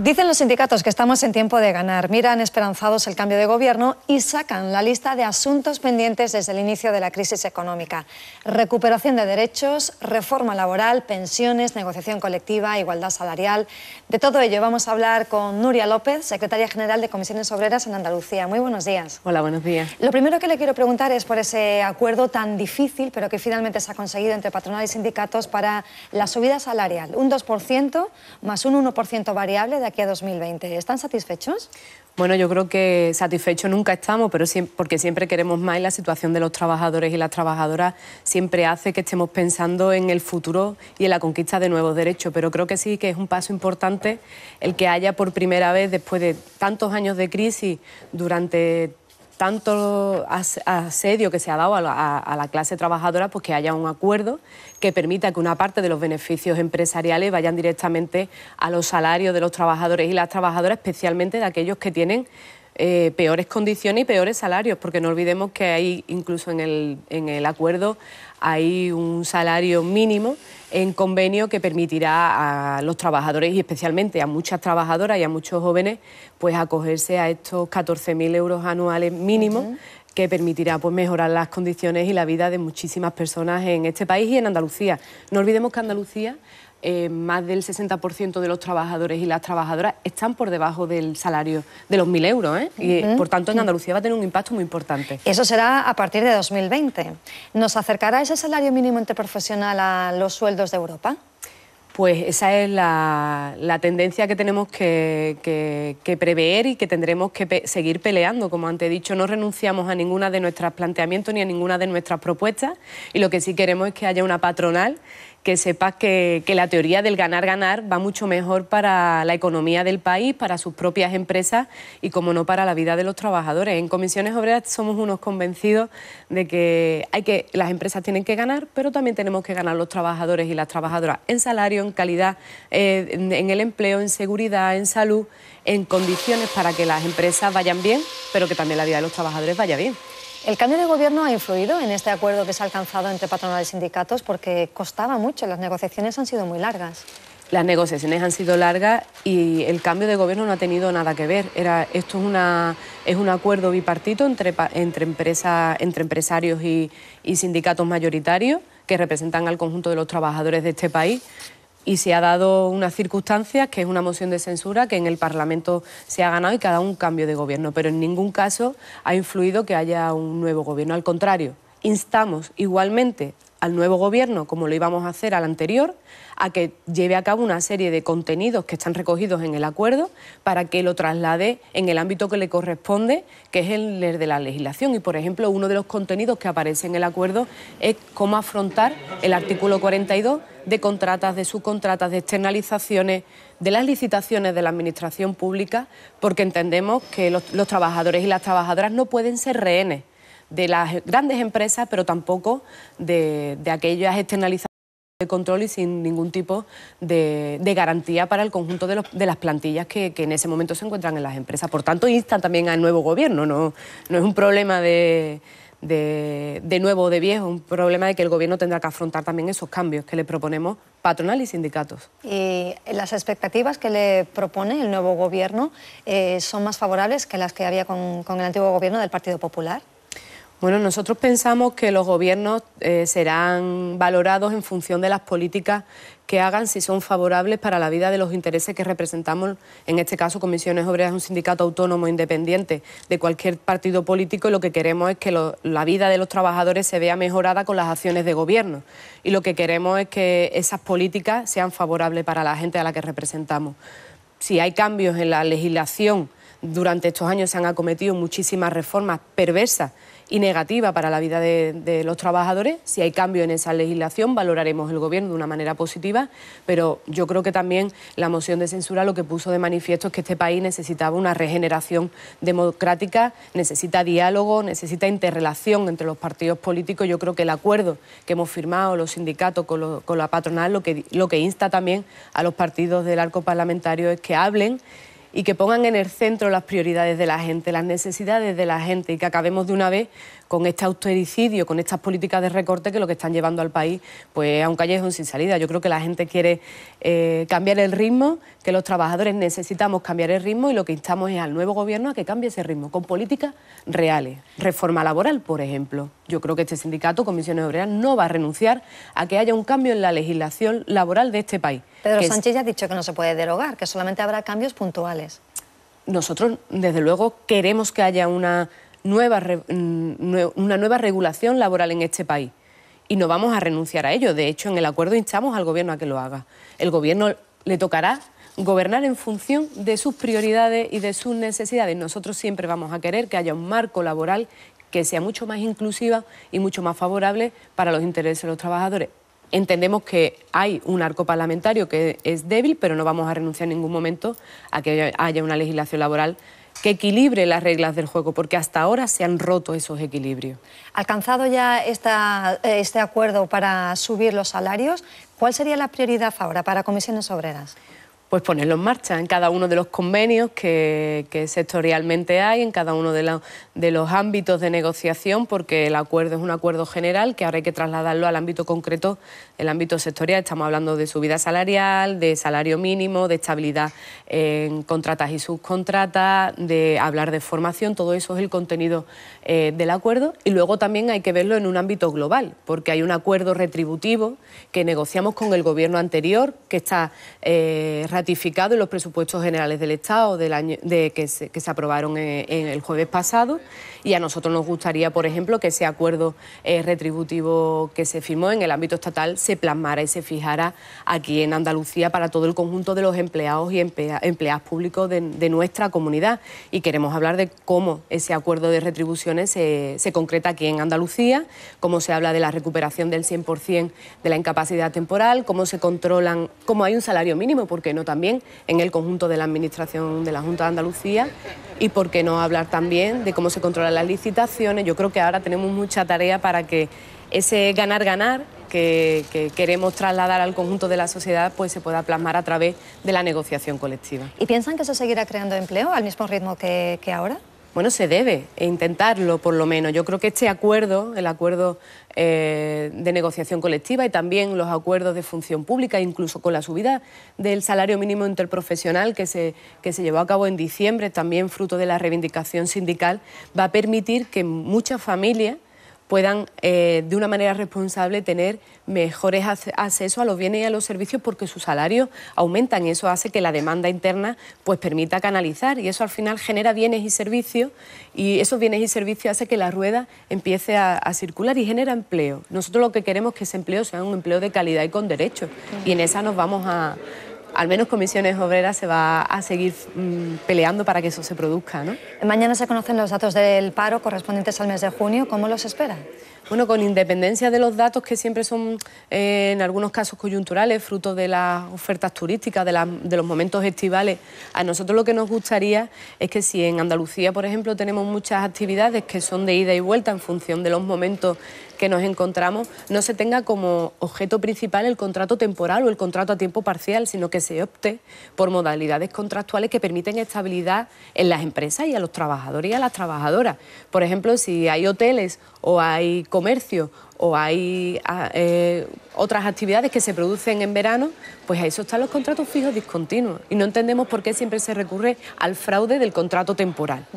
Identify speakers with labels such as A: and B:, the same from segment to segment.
A: Dicen los sindicatos que estamos en tiempo de ganar, miran esperanzados el cambio de gobierno y sacan la lista de asuntos pendientes desde el inicio de la crisis económica. Recuperación de derechos, reforma laboral, pensiones, negociación colectiva, igualdad salarial. De todo ello vamos a hablar con Nuria López, secretaria general de Comisiones Obreras en Andalucía. Muy buenos días.
B: Hola, buenos días.
A: Lo primero que le quiero preguntar es por ese acuerdo tan difícil, pero que finalmente se ha conseguido entre patronal y sindicatos para la subida salarial. Un 2% más un 1% variable de aquí a 2020. ¿Están satisfechos?
B: Bueno, yo creo que satisfechos nunca estamos, pero porque siempre queremos más y la situación de los trabajadores y las trabajadoras siempre hace que estemos pensando en el futuro y en la conquista de nuevos derechos. Pero creo que sí que es un paso importante el que haya por primera vez, después de tantos años de crisis, durante tanto asedio que se ha dado a la clase trabajadora, pues que haya un acuerdo que permita que una parte de los beneficios empresariales vayan directamente a los salarios de los trabajadores y las trabajadoras, especialmente de aquellos que tienen peores condiciones y peores salarios, porque no olvidemos que hay incluso en el acuerdo hay un salario mínimo en convenio que permitirá a los trabajadores y especialmente a muchas trabajadoras y a muchos jóvenes pues acogerse a estos 14.000 euros anuales mínimos que permitirá pues mejorar las condiciones y la vida de muchísimas personas en este país y en Andalucía. No olvidemos que Andalucía más del 60% de los trabajadores y las trabajadoras están por debajo del salario de los 1.000 euros, y por tanto en Andalucía va a tener un impacto muy importante.
A: Eso será a partir de 2020. ¿Nos acercará ese salario mínimo interprofesional a los sueldos de Europa?
B: Pues esa es la tendencia que tenemos que prever y que tendremos que seguir peleando. Como antes he dicho, no renunciamos a ninguna de nuestros planteamientos ni a ninguna de nuestras propuestas y lo que sí queremos es que haya una patronal que sepa que la teoría del ganar-ganar va mucho mejor para la economía del país, para sus propias empresas y, como no, para la vida de los trabajadores. En Comisiones Obreras somos unos convencidos de que las empresas tienen que ganar, pero también tenemos que ganar los trabajadores y las trabajadoras en salario, en calidad, en el empleo, en seguridad, en salud, en condiciones para que las empresas vayan bien, pero que también la vida de los trabajadores vaya bien.
A: ¿El cambio de gobierno ha influido en este acuerdo que se ha alcanzado entre patronal y sindicatos? Porque costaba mucho, las negociaciones han sido muy largas.
B: Las negociaciones han sido largas y el cambio de gobierno no ha tenido nada que ver. Esto es un acuerdo bipartito entre empresarios y sindicatos mayoritarios que representan al conjunto de los trabajadores de este país. Y se ha dado unas circunstancias, que es una moción de censura, que en el Parlamento se ha ganado y que ha dado un cambio de gobierno. Pero en ningún caso ha influido que haya un nuevo gobierno. Al contrario, instamos igualmente al nuevo gobierno, como lo íbamos a hacer al anterior, a que lleve a cabo una serie de contenidos que están recogidos en el acuerdo para que lo traslade en el ámbito que le corresponde, que es el de la legislación. Y, por ejemplo, uno de los contenidos que aparece en el acuerdo es cómo afrontar el artículo 42 de contratas, de subcontratas, de externalizaciones, de las licitaciones de la administración pública, porque entendemos que los trabajadores y las trabajadoras no pueden ser rehenes de las grandes empresas, pero tampoco de aquellas externalizaciones de control y sin ningún tipo de garantía para el conjunto de las plantillas que en ese momento se encuentran en las empresas. Por tanto, instan también al nuevo gobierno, no es un problema de nuevo o de viejo, un problema de que el gobierno tendrá que afrontar también esos cambios que le proponemos patronal y sindicatos.
A: ¿Y las expectativas que le propone el nuevo gobierno son más favorables que las que había con el antiguo gobierno del Partido Popular?
B: Bueno, nosotros pensamos que los gobiernos serán valorados en función de las políticas que hagan, si son favorables para la vida de los intereses que representamos, en este caso Comisiones Obreras es un sindicato autónomo independiente de cualquier partido político, y lo que queremos es que la vida de los trabajadores se vea mejorada con las acciones de gobierno, y lo que queremos es que esas políticas sean favorables para la gente a la que representamos. Si hay cambios en la legislación, durante estos años se han acometido muchísimas reformas perversas y negativas para la vida de los trabajadores. Si hay cambio en esa legislación, valoraremos el gobierno de una manera positiva, pero yo creo que también la moción de censura lo que puso de manifiesto es que este país necesitaba una regeneración democrática, necesita diálogo, necesita interrelación entre los partidos políticos. Yo creo que el acuerdo que hemos firmado los sindicatos con la patronal lo que insta también a los partidos del arco parlamentario es que hablen y que pongan en el centro las prioridades de la gente, las necesidades de la gente, y que acabemos de una vez con este austericidio, con estas políticas de recorte que lo que están llevando al país pues, a un callejón sin salida. Yo creo que la gente quiere cambiar el ritmo, que los trabajadores necesitamos cambiar el ritmo y lo que instamos es al nuevo gobierno a que cambie ese ritmo, con políticas reales. Reforma laboral, por ejemplo. Yo creo que este sindicato, Comisiones Obreras, no va a renunciar a que haya un cambio en la legislación laboral de este país.
A: Pedro Sánchez ya ha dicho que no se puede derogar, que solamente habrá cambios puntuales.
B: Nosotros, desde luego, queremos que haya una nueva regulación laboral en este país y no vamos a renunciar a ello. De hecho, en el acuerdo instamos al Gobierno a que lo haga. El Gobierno le tocará gobernar en función de sus prioridades y de sus necesidades. Nosotros siempre vamos a querer que haya un marco laboral que sea mucho más inclusiva y mucho más favorable para los intereses de los trabajadores. Entendemos que hay un arco parlamentario que es débil, pero no vamos a renunciar en ningún momento a que haya una legislación laboral que equilibre las reglas del juego, porque hasta ahora se han roto esos equilibrios.
A: Alcanzado ya este acuerdo para subir los salarios, ¿cuál sería la prioridad ahora para Comisiones Obreras?
B: Pues ponerlo en marcha en cada uno de los convenios que sectorialmente hay, en cada uno de los ámbitos de negociación, porque el acuerdo es un acuerdo general que ahora hay que trasladarlo al ámbito concreto, el ámbito sectorial. Estamos hablando de subida salarial, de salario mínimo, de estabilidad en contratas y subcontratas, de hablar de formación. Todo eso es el contenido del acuerdo, y luego también hay que verlo en un ámbito global, porque hay un acuerdo retributivo que negociamos con el gobierno anterior, que está ratificado en los presupuestos generales del Estado del año que se aprobaron en el jueves pasado, y a nosotros nos gustaría, por ejemplo, que ese acuerdo retributivo que se firmó en el ámbito estatal se plasmara y se fijara aquí en Andalucía para todo el conjunto de los empleados y empleadas públicos de nuestra comunidad. Y queremos hablar de cómo ese acuerdo de retribuciones se concreta aquí en Andalucía, cómo se habla de la recuperación del 100% de la incapacidad temporal, cómo se controlan, cómo hay un salario mínimo, ¿por qué no también en el conjunto de la Administración de la Junta de Andalucía? Y por qué no hablar también de cómo se controlan las licitaciones. Yo creo que ahora tenemos mucha tarea para que ese ganar-ganar que queremos trasladar al conjunto de la sociedad pues se pueda plasmar a través de la negociación colectiva.
A: ¿Y piensan que eso seguirá creando empleo al mismo ritmo que ahora?
B: Bueno, se debe intentarlo, por lo menos. Yo creo que este acuerdo, el acuerdo de negociación colectiva y también los acuerdos de función pública, incluso con la subida del salario mínimo interprofesional que se llevó a cabo en diciembre, también fruto de la reivindicación sindical, va a permitir que muchas familias puedan de una manera responsable tener mejores accesos a los bienes y a los servicios, porque sus salarios aumentan y eso hace que la demanda interna pues permita canalizar, y eso al final genera bienes y servicios, y esos bienes y servicios hace que la rueda empiece a circular y genera empleo. Nosotros lo que queremos es que ese empleo sea un empleo de calidad y con derechos, y en esa nos vamos al menos Comisiones Obreras se va a seguir peleando para que eso se produzca, ¿no?
A: Mañana se conocen los datos del paro correspondientes al mes de junio. ¿Cómo los espera?
B: Bueno, con independencia de los datos que siempre son en algunos casos coyunturales, fruto de las ofertas turísticas, de los momentos estivales, a nosotros lo que nos gustaría es que si en Andalucía, por ejemplo, tenemos muchas actividades que son de ida y vuelta en función de los momentos que nos encontramos, no se tenga como objeto principal el contrato temporal o el contrato a tiempo parcial, sino que se opte por modalidades contractuales que permiten estabilidad en las empresas y a los trabajadores y a las trabajadoras. Por ejemplo, si hay hoteles o hay comercio o hay otras actividades que se producen en verano, pues a eso están los contratos fijos discontinuos. Y no entendemos por qué siempre se recurre al fraude del contrato temporal,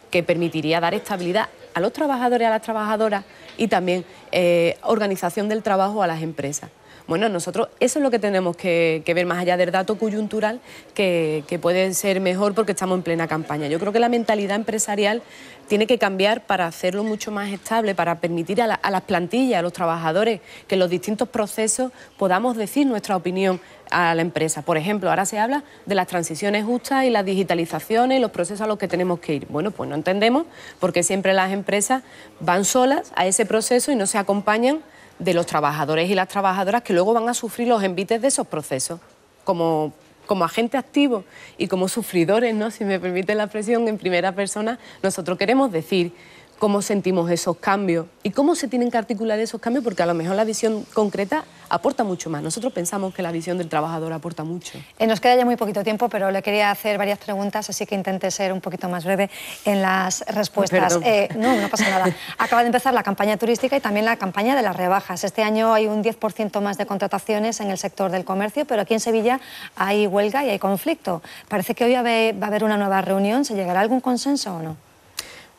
B: que permitiría dar estabilidad a los trabajadores y a las trabajadoras y también organización del trabajo a las empresas. Bueno, nosotros eso es lo que tenemos que ver, más allá del dato coyuntural, que puede ser mejor porque estamos en plena campaña. Yo creo que la mentalidad empresarial tiene que cambiar para hacerlo mucho más estable, para permitir a las plantillas, a los trabajadores, que en los distintos procesos podamos decir nuestra opinión a la empresa. Por ejemplo, ahora se habla de las transiciones justas y las digitalizaciones y los procesos a los que tenemos que ir. Bueno, pues no entendemos por qué siempre las empresas van solas a ese proceso y no se acompañan de los trabajadores y las trabajadoras que luego van a sufrir los envites de esos procesos como agentes activos y como sufridores, ¿no? Si me permiten la expresión en primera persona. Nosotros queremos decir cómo sentimos esos cambios y cómo se tienen que articular esos cambios, porque a lo mejor la visión concreta aporta mucho más. Nosotros pensamos que la visión del trabajador aporta mucho.
A: Nos queda ya muy poquito tiempo, pero le quería hacer varias preguntas, así que intente ser un poquito más breve en las respuestas. No pasa nada. Acaba de empezar la campaña turística y también la campaña de las rebajas. Este año hay un 10% más de contrataciones en el sector del comercio, pero aquí en Sevilla hay huelga y hay conflicto. Parece que hoy va a haber una nueva reunión. ¿Se llegará a algún consenso o no?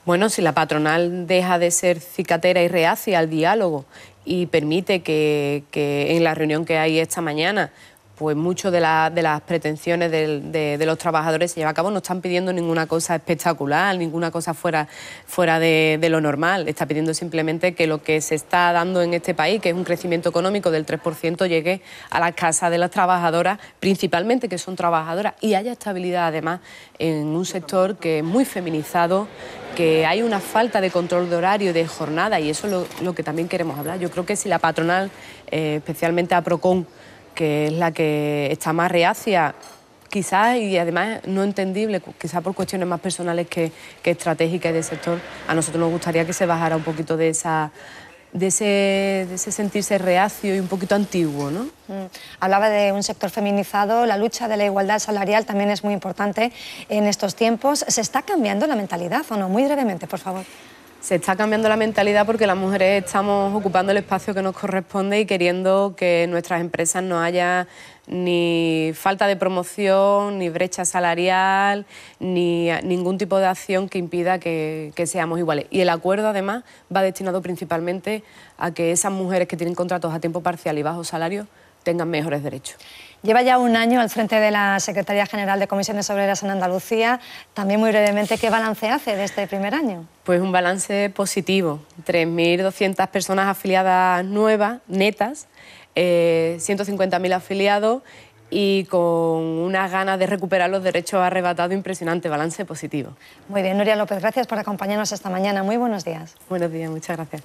B: Bueno, si la patronal deja de ser cicatera y reacia al diálogo y permite que en la reunión que hay esta mañana, pues muchas de las pretensiones de los trabajadores se lleven a cabo, no están pidiendo ninguna cosa espectacular, ninguna cosa fuera de lo normal. Está pidiendo simplemente que lo que se está dando en este país, que es un crecimiento económico del 3%, llegue a las casas de las trabajadoras, principalmente que son trabajadoras, y haya estabilidad además en un sector que es muy feminizado, que hay una falta de control de horario y de jornada, y eso es lo que también queremos hablar. Yo creo que si la patronal, especialmente a Procon, que es la que está más reacia, quizás, y además no entendible, quizás por cuestiones más personales que estratégicas del sector, a nosotros nos gustaría que se bajara un poquito de ese sentirse reacio y un poquito antiguo, ¿no?
A: Hablaba de un sector feminizado, la lucha de la igualdad salarial también es muy importante en estos tiempos. ¿Se está cambiando la mentalidad o no? Muy brevemente, por favor.
B: Se está cambiando la mentalidad porque las mujeres estamos ocupando el espacio que nos corresponde y queriendo que en nuestras empresas no haya ni falta de promoción, ni brecha salarial, ni ningún tipo de acción que impida que seamos iguales. Y el acuerdo, además, va destinado principalmente a que esas mujeres que tienen contratos a tiempo parcial y bajo salario tengan mejores derechos.
A: Lleva ya un año al frente de la Secretaría General de Comisiones Obreras en Andalucía. También, muy brevemente, ¿qué balance hace de este primer año?
B: Pues un balance positivo. 3.200 personas afiliadas nuevas, netas, 150.000 afiliados y con unas ganas de recuperar los derechos arrebatados impresionante. Balance positivo.
A: Muy bien, Nuria López, gracias por acompañarnos esta mañana. Muy buenos días.
B: Buenos días, muchas gracias.